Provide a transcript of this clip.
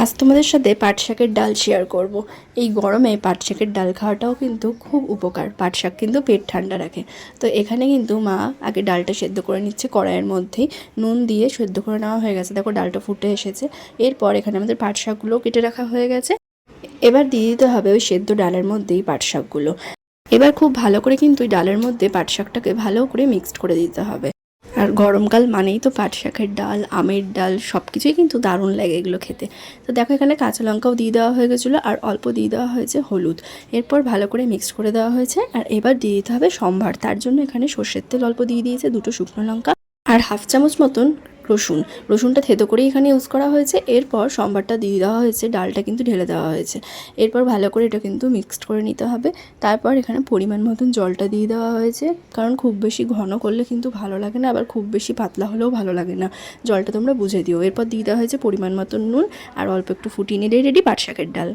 আজ তোমাদের সাথে পাট শাকের ডাল শেয়ার করব। এই গরমে পাট শাকের ডাল খাওয়াটাও কিন্তু খুব উপকার। পাট শাক কিন্তু পেট ঠান্ডা রাখে। তো এখানে কিন্তু মা আগে ডালটা সেদ্ধ করে নিচ্ছে কড়াইয়ের মধ্যেই, নুন দিয়ে সেদ্ধ করে নেওয়া হয়ে গেছে। দেখো ডালটা ফুটে এসেছে। এরপর এখানে আমাদের পাট শাকগুলোও কেটে রাখা হয়ে গেছে। এবার দিয়ে দিতে হবে ওই সেদ্ধ ডালের মধ্যেই পাট শাকগুলো। এবার খুব ভালো করে কিন্তু ওই ডালের মধ্যে পাট শাকটাকে ভালো করে মিক্সড করে দিতে হবে। আর গরমকাল মানেই তো পাট শাকের ডাল, আমের ডাল সব কিছুই কিন্তু দারুণ লাগে এগুলো খেতে। তো দেখো এখানে কাঁচা লঙ্কাও দিয়ে দেওয়া হয়ে গেছিলো আর অল্প দিয়ে দেওয়া হয়েছে হলুদ। এরপর ভালো করে মিক্সড করে দেওয়া হয়েছে। আর এবার দিয়ে দিতে হবে সম্ভার। তার জন্য এখানে সর্ষের তেল অল্প দিয়ে দিয়েছে, 2টো শুকনো লঙ্কা আর হাফ চামচ মতন রসুনটা থেতো করে এখানে ইউজ করা হয়েছে। এরপর সম্বারটা দিয়ে দেওয়া হয়েছে, ডালটা কিন্তু ঢেলে দেওয়া হয়েছে। এরপর ভালো করে এটা কিন্তু মিক্সড করে নিতে হবে। তারপর এখানে পরিমাণ মতন জলটা দিয়ে দেওয়া হয়েছে, কারণ খুব বেশি ঘন করলে কিন্তু ভালো লাগে না, আবার খুব বেশি পাতলা হলেও ভালো লাগে না। জলটা তোমরা বুঝে দিও। এরপর দিয়ে দেওয়া হয়েছে পরিমাণ মতন নুন আর অল্প একটু ফুটিয়ে নিলেই রেডি পাট শাকের ডাল।